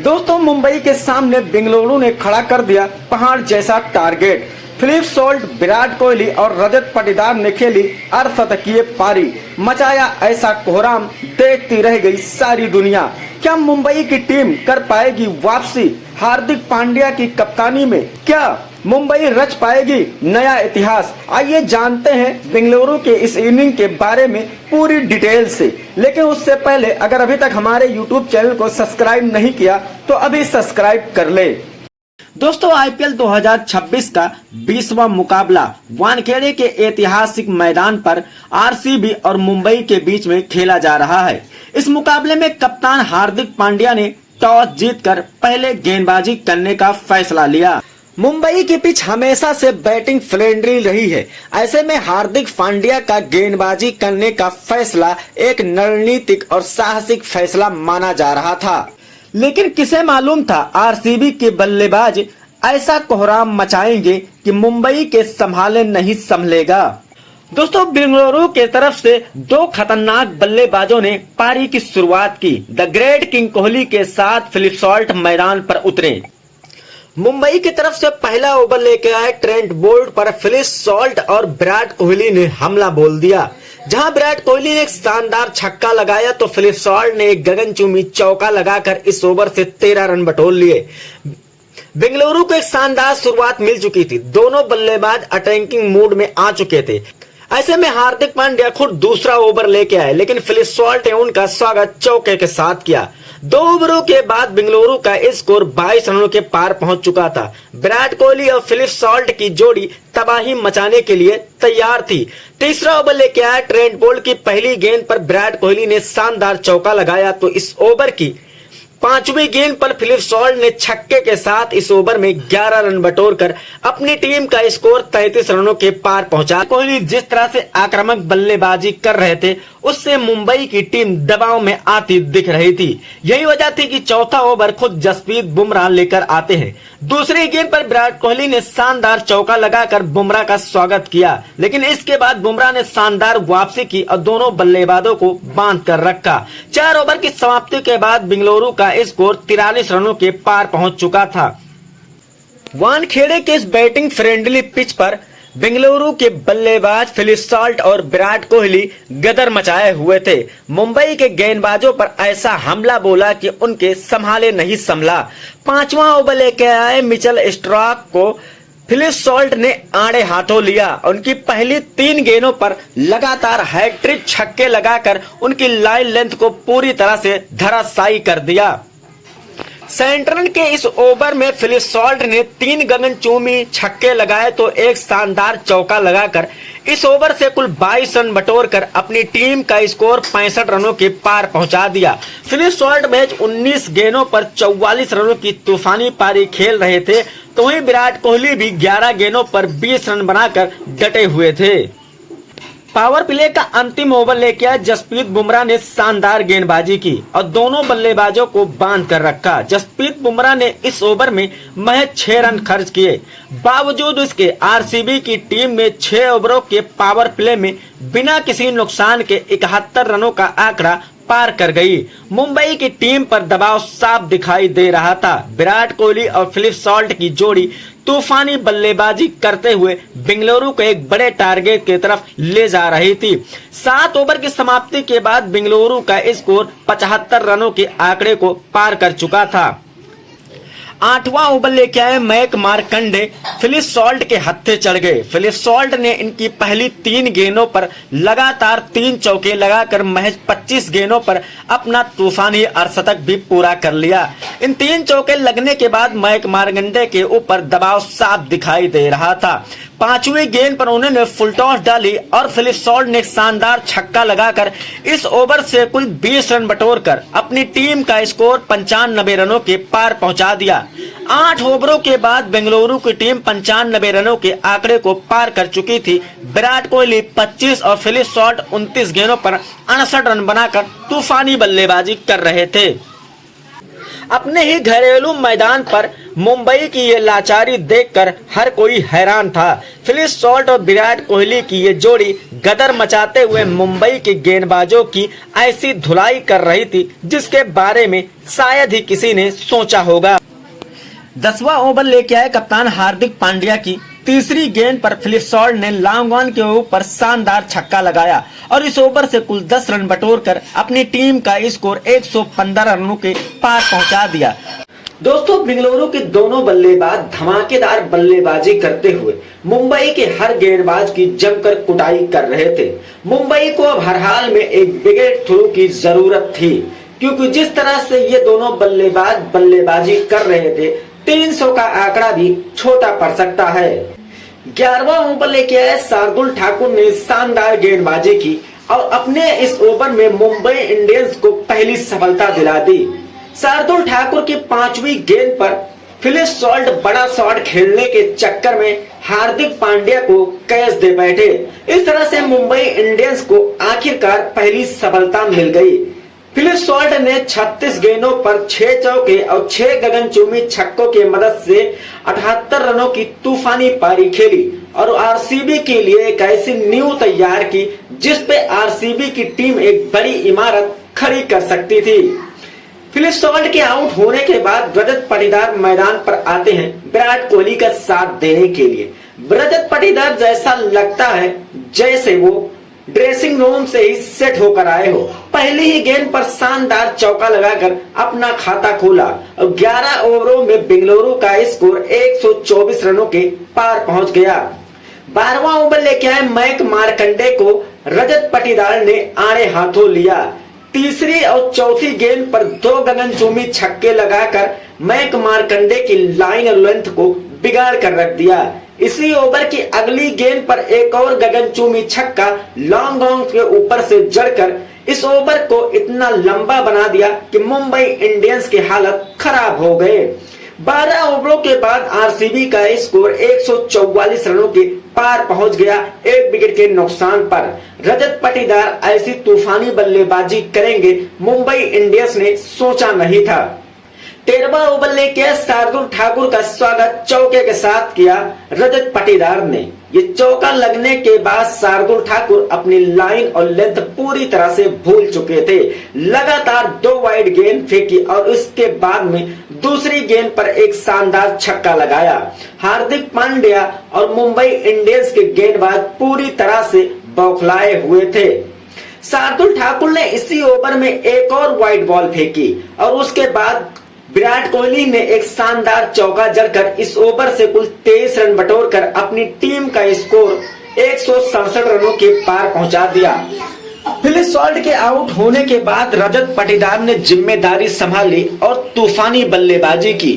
दोस्तों, मुंबई के सामने बेंगलुरु ने खड़ा कर दिया पहाड़ जैसा target. Philip Salt, Virat Kohli और रजत पाटीदार ने खेली अर्धशतकीय पारी, मचाया ऐसा कोहराम, देखती रह गई सारी दुनिया। क्या मुंबई की टीम कर पाएगी वापसी? हार्दिक पांड्या की कप्तानी में क्या मुंबई रच पाएगी नया इतिहास? आइए जानते हैं बेंगलुरु के इस इनिंग के बारे में पूरी डिटेल से। लेकिन उससे पहले अगर अभी तक हमारे YouTube चैनल को सब्सक्राइब नहीं किया तो अभी सब्सक्राइब कर ले। दोस्तों, IPL 2026 का 20वां मुकाबला वानखेड़े के ऐतिहासिक मैदान पर RCB और मुंबई के बीच में खेला जा रहा है। इस मुकाबले में कप्तान हार्दिक पांड्या ने टॉस जीतकर पहले गेंदबाजी करने का फैसला लिया। मुंबई की पिच हमेशा से बैटिंग फ्रेंडली रही है। ऐसे में हार्दिक पांड्या का गेंदबाजी करने का फैसला एक रणनीतिक और साहसिक फैसला माना जा रहा था। लेकिन किसे मालूम था RCB के बल्लेबाज ऐसा कोहराम मचाएंगे कि मुंबई के संभाले नहीं संभलेगा। दोस्तों, बेंगलुरु के तरफ से दो खतरनाक बल्लेबाजों ने पारी की शुरुआत की। द ग्रेट किंग कोहली के साथ फिलिप सॉल्ट मैदान पर उतरे। मुंबई की तरफ से पहला ओवर लेके आए ट्रेंट बोल्ट पर फिलिप सॉल्ट और विराट कोहली ने हमला बोल दिया। जहां विराट कोहली ने एक शानदार छक्का लगाया तो फिलिप सॉल्ट ने एक गगनचुंबी चौका लगाकर इस ओवर से 13 रन बटोर लिए। बेंगलुरु को एक शानदार शुरुआत मिल चुकी थी। दोनों बल्लेबाज अटैकिंग मूड में आ चुके थे। ऐसे में हार्दिक पांड्या खुद दूसरा ओवर लेके आए, लेकिन फिलिप सॉल्ट ने उनका स्वागत चौके के साथ किया। 2 ओवरों के बाद बेंगलुरु का स्कोर 22 रनों के पार पहुंच चुका था। विराट कोहली और फिलिप सॉल्ट की जोड़ी तबाही मचाने के लिए तैयार थी। तीसरा ओवर लेके आया ट्रेंट बोल्ट की पहली गेंद पर विराट कोहली ने शानदार चौका लगाया तो इस ओवर की 5वीं गेंद पर फिलिप सॉल्ट ने छक्के के साथ इस ओवर में 11 रन बटोरकर अपनी टीम का स्कोर 33 रनों के पार पहुंचा। कोहली जिस तरह से आक्रामक बल्लेबाजी कर रहे थे उससे मुंबई की टीम दबाव में आती दिख रही थी। यही वजह थी कि चौथा ओवर खुद जसप्रीत बुमराह लेकर आते हैं। दूसरी गेंद पर विराट कोहली ने शानदार चौका लगाकर बुमराह का स्वागत किया, लेकिन इसके बाद बुमराह ने शानदार वापसी की और दोनों बल्लेबाजों को बांध कर रखा। 4 ओवर की समाप्ति के बाद बेंगलुरु का स्कोर 43 रनों के पार पहुंच चुका था। वानखेड़े के इस बैटिंग फ्रेंडली पिच पर बेंगलुरु के बल्लेबाज फिलिप सॉल्ट और विराट कोहली गदर मचाए हुए थे। मुंबई के गेंदबाजों पर ऐसा हमला बोला कि उनके संभाले नहीं संभला। 5वां ओवर लेके आए मिचेल स्टार्क को फिलिप सॉल्ट ने आड़े हाथों लिया। उनकी पहली 3 गेंदों पर लगातार हैट्रिक छक्के लगाकर उनकी लाइन लेंथ को पूरी तरह से धराशायी कर दिया। सेंट्रल के इस ओवर में फिलिप सॉल्ट ने 3 गगनचुंबी छक्के लगाए तो एक शानदार चौका लगाकर इस ओवर से कुल 22 रन बटोरकर अपनी टीम का स्कोर 65 रनों के पार पहुंचा दिया। फिलिप सॉल्ट मैच 19 गेंदों पर 44 रनों की तूफानी पारी खेल रहे थे, तो वहीं विराट कोहली भी 11 गेंदों पर 20 रन बनाकर डटे हुए थे। पावर प्ले का अंतिम ओवर लेके आए जसप्रीत बुमराह ने शानदार गेंदबाजी की और दोनों बल्लेबाजों को बांध कर रखा। जसप्रीत बुमराह ने इस ओवर में महज 6 रन खर्च किए। बावजूद इसके RCB की टीम में 6 ओवरों के पावर प्ले में बिना किसी नुकसान के 71 रनों का आंकड़ा पार कर गई। मुंबई की टीम पर दबाव साफ दिखाई दे रहा था। विराट कोहली और फिलिप सॉल्ट की जोड़ी तूफानी बल्लेबाजी करते हुए बेंगलुरु को एक बड़े टारगेट की तरफ ले जा रही थी। 7 ओवर की समाप्ति के बाद बेंगलुरु का स्कोर 75 रनों के आंकड़े को पार कर चुका था। 8वां ओवर लेके आए मैक मार्कंडे फिलिप सॉल्ट के हत्थे चढ़ गए। फिलिप सॉल्ट ने इनकी पहली 3 गेंदों पर लगातार 3 चौके लगाकर महज 25 गेंदों पर अपना तूफानी अर्धशतक भी पूरा कर लिया। इन 3 चौके लगने के बाद मैक मार्कंडे के ऊपर दबाव साफ दिखाई दे रहा था। 5वीं गेंद पर उन्होंने फुल टॉस डाली और फिलिप सॉल्ट ने शानदार छक्का लगाकर इस ओवर से कुल 20 रन बटोरकर अपनी टीम का स्कोर 95 रनों के पार पहुंचा दिया। 8 ओवरों के बाद बेंगलुरु की टीम 95 रनों के आंकड़े को पार कर चुकी थी। विराट कोहली 25 और फिलिप सॉल्ट 29 गेंदों पर 68 रन बनाकर तूफानी बल्लेबाजी कर रहे थे। अपने ही घरेलू मैदान पर मुंबई की ये लाचारी देखकर हर कोई हैरान था। फिलिप सॉल्ट और विराट कोहली की ये जोड़ी गदर मचाते हुए मुंबई के गेंदबाजों की ऐसी धुलाई कर रही थी जिसके बारे में शायद ही किसी ने सोचा होगा। 10वां ओवर लेके आए कप्तान हार्दिक पांड्या की तीसरी गेंद पर फिलिप सॉल्ट ने लॉन्ग ऑन के ऊपर शानदार छक्का लगाया और इस ओवर से कुल 10 रन बटोरकर अपनी टीम का स्कोर 115 रनों के पार पहुंचा दिया। दोस्तों, बेंगलुरु के दोनों बल्लेबाज धमाकेदार बल्लेबाजी करते हुए मुंबई के हर गेंदबाज की जमकर कुटाई कर रहे थे। मुंबई को अब हर हाल में एक विकेट थ्रू की जरूरत थी, क्योंकि जिस तरह से ये दोनों बल्लेबाज बल्लेबाजी कर रहे थे 300 का आंकड़ा भी छोटा पड़ सकता है। 11वां ओवर लेके आए शार्दुल ठाकुर ने शानदार गेंदबाजी की और अपने इस ओवर में मुंबई इंडियंस को पहली सफलता दिला दी। शार्दुल ठाकुर की 5वीं गेंद पर फिलिप सॉल्ट बड़ा शॉट खेलने के चक्कर में हार्दिक पांड्या को कैच दे बैठे। इस तरह से मुंबई इंडियंस को आखिरकार पहली सफलता मिल गई। फिलिप सॉल्ट ने 36 गेंदों पर 6 चौके और 6 गगनचुंबी छक्कों की मदद से 78 रनों की तूफानी पारी खेली और आरसीबी के लिए एक ऐसी नींव तैयार की जिस पे आरसीबी की टीम एक बड़ी इमारत खड़ी कर सकती थी। फिलिप सॉल्ट के आउट होने के बाद रजत पाटीदार मैदान पर आते हैं विराट कोहली का साथ देने के लिए। रजत पाटीदार जैसा लगता है जैसे वो ड्रेसिंग रूम से ही सेट होकर आए हो। पहली ही गेंद पर शानदार चौका लगाकर अपना खाता खोला और 11 ओवरों में बेंगलुरु का स्कोर 124 रनों के पार पहुंच गया। 12वां ओवर लेके आए मैक मार्कंडे को रजत पाटीदार ने आड़े हाथों लिया। तीसरी और चौथी गेंद पर 2 गगनचुंबी छक्के लगाकर मैक मार्कंडे की लाइन और लेंथ को बिगाड़ कर रख दिया। इसी ओवर की अगली गेंद पर एक और गगनचुंबी छक्का लॉन्ग ऑन के ऊपर से जड़कर इस ओवर को इतना लंबा बना दिया कि मुंबई इंडियंस की हालत खराब हो गए। 12 ओवरों के बाद आरसीबी का स्कोर 144 रनों के पार पहुंच गया 1 विकेट के नुकसान पर। रजत पाटीदार ऐसी तूफानी बल्लेबाजी करेंगे मुंबई इंडियंस ने सोचा नहीं था। 13वां ओवर लेके शार्दुल ठाकुर का स्वागत चौके के साथ किया रजत पाटीदार ने। ये चौका लगने के बाद शार्दुल ठाकुर अपनी लाइन और लेंथ पूरी तरह से भूल चुके थे। लगातार 2 वाइड गेंद फेंकी और उसके बाद में दूसरी गेंद पर एक शानदार छक्का लगाया। हार्दिक पांड्या और मुंबई इंडियंस के गेंदबाज पूरी तरह से बौखलाए हुए थे। शार्दुल ठाकुर ने इसी ओवर में एक और वाइड बॉल फेंकी और उसके बाद विराट कोहली ने एक शानदार चौका जड़कर इस ओवर से कुल 23 रन बटोरकर अपनी टीम का स्कोर 167 रनों के पार पहुंचा दिया। फिलिप सॉल्ट के आउट होने के बाद रजत पाटीदार ने जिम्मेदारी संभाली और तूफानी बल्लेबाजी की।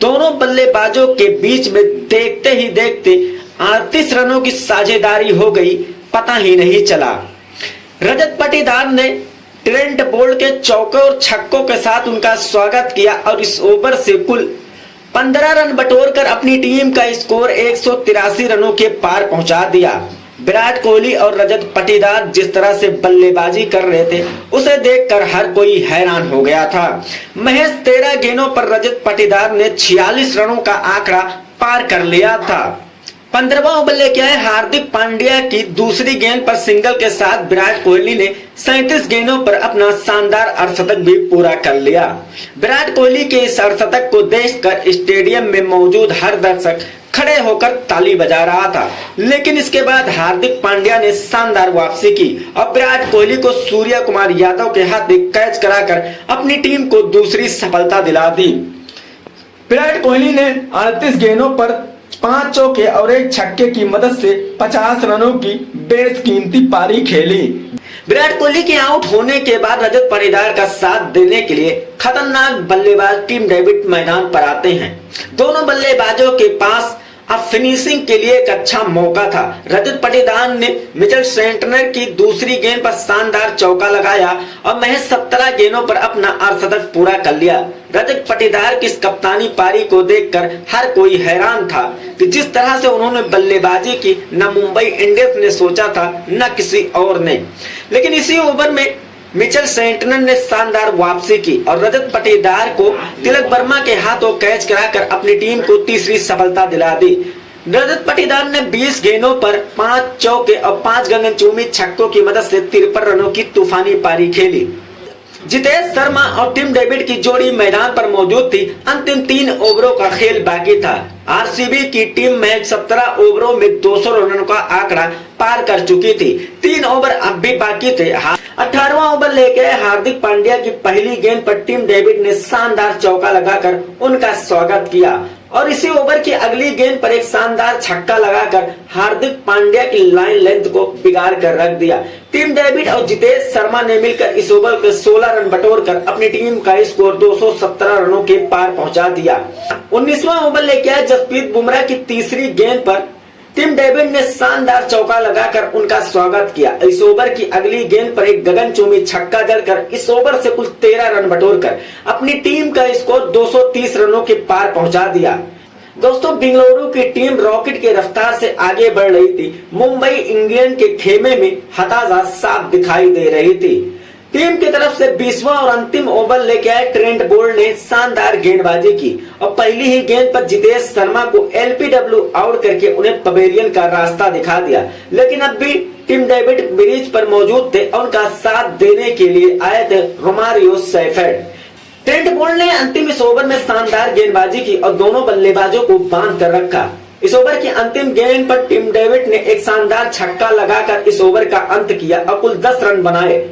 दोनों बल्लेबाजों के बीच में देखते ही देखते 38 रनों की साझेदारी हो गई, पता ही नहीं चला। रजत पाटीदार ने ट्रेंट बोल्ट के चौकों और छक्कों के साथ उनका स्वागत किया और इस ओवर से कुल 15 रन बटोरकर अपनी टीम का स्कोर 183 रनों के पार पहुंचा दिया। विराट कोहली और रजत पाटीदार जिस तरह से बल्लेबाजी कर रहे थे उसे देखकर हर कोई हैरान हो गया था। महज 13 गेंदों पर रजत पाटीदार ने 46 रनों का आंकड़ा पार कर लिया था। 15वां ओवर लेके आए हार्दिक पांड्या की दूसरी गेंद पर सिंगल के साथ विराट कोहली ने 37 गेंदों पर अपना शानदार अर्धशतक भी पूरा कर लिया। विराट कोहली के इस अर्धशतक को देखकर स्टेडियम में मौजूद हर दर्शक खड़े होकर ताली बजा रहा था, लेकिन इसके बाद हार्दिक पांड्या ने शानदार वापसी की और विराट कोहली को सूर्य कुमार यादव के हाथ में कैच कराकर अपनी टीम को दूसरी सफलता दिला दी। विराट कोहली ने 38 गेंदों पर 5 चौके और 1 छक्के की मदद से 50 रनों की बेशकीमती पारी खेली। विराट कोहली के आउट होने के बाद रजत पाटीदार का साथ देने के लिए खतरनाक बल्लेबाज टिम डेविड मैदान पर आते हैं। दोनों बल्लेबाजों के पास अब फिनिशिंग के लिए एक अच्छा मौका था। रजत पाटीदार ने मिचेल सेंटनर की दूसरी गेंद पर शानदार चौका लगाया और महज 17 गेंदों पर अपना अर्धशतक पूरा कर लिया। रजत पाटीदार की इस कप्तानी पारी को देखकर हर कोई हैरान था कि जिस तरह से उन्होंने बल्लेबाजी की न मुंबई इंडियंस ने सोचा था न किसी और ने। लेकिन इसी ओवर में मिचेल सेंटनर ने शानदार वापसी की और रजत पाटीदार को तिलक वर्मा के हाथों कैच कराकर अपनी टीम को तीसरी सफलता दिला दी। रजत पाटीदार ने 20 गेंदों पर 5 चौके और 5 गगनचुंबी छक्कों की मदद से 53 रनों की तूफानी पारी खेली। जितेश शर्मा और टिम डेविड की जोड़ी मैदान पर मौजूद थी। अंतिम 3 ओवरों का खेल बाकी था। आरसीबी की टीम में 17 ओवरों में 200 रनों का आंकड़ा पार कर चुकी थी। 3 ओवर अब भी बाकी थे। 18वां ओवर लेके हार्दिक पांड्या की पहली गेंद पर टिम डेविड ने शानदार चौका लगाकर उनका स्वागत किया और इसी ओवर की अगली गेंद पर एक शानदार छक्का लगाकर हार्दिक पांड्या की लाइन लेंथ को बिगाड़ कर रख दिया। टिम डेविड और जितेश शर्मा ने मिलकर इस ओवर के 16 रन बटोरकर अपनी टीम का स्कोर 217 रनों के पार पहुंचा दिया। 19वां ओवर लेके आए जसप्रीत बुमराह की तीसरी गेंद पर टिम डेविड ने शानदार चौका लगाकर उनका स्वागत किया। इस ओवर की अगली गेंद पर एक गगनचुंबी छक्का जड़कर इस ओवर से कुल 13 रन बटोरकर अपनी टीम का स्कोर 230 रनों के पार पहुंचा दिया। दोस्तों, बेंगलुरु की टीम रॉकेट की रफ्तार से आगे बढ़ रही थी। मुंबई इंडियंस के खेमे में हताशा साफ दिखाई दे रही थी। टीम की तरफ से 20वां और अंतिम ओवर लेके आए ट्रेंट बोल्ट ने शानदार गेंदबाजी की और पहली ही गेंद पर जितेश शर्मा को एलपीडब्ल्यू आउट करके उन्हें पवेलियन का रास्ता दिखा दिया। लेकिन अब भी टिम डेविड ब्रिज पर मौजूद थे और उनका साथ देने के लिए आए थे रोमारियो सेफर्ड। ट्रेंट बोल्ट ने अंतिम इस ओवर में शानदार गेंदबाजी की और दोनों बल्लेबाजों को बांध कर रखा। इस ओवर की अंतिम गेंद पर टिम डेविड ने एक शानदार छक्का लगाकर इस ओवर का अंत किया और कुल 10 रन बनाए।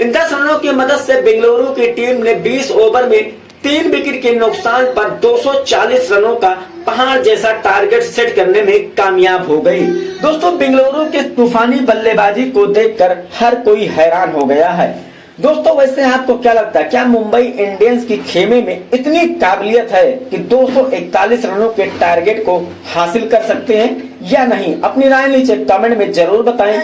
इन 10 रनों की मदद से बेंगलुरु की टीम ने 20 ओवर में 3 विकेट के नुकसान पर 240 रनों का पहाड़ जैसा टारगेट सेट करने में कामयाब हो गई। दोस्तों, बेंगलुरु के तूफानी बल्लेबाजी को देखकर हर कोई हैरान हो गया है। दोस्तों, वैसे आपको क्या लगता है, क्या मुंबई इंडियंस की खेमे में इतनी काबिलियत है कि 241 रनों के टारगेट को हासिल कर सकते हैं या नहीं? अपनी राय नीचे कमेंट में जरूर बताएं।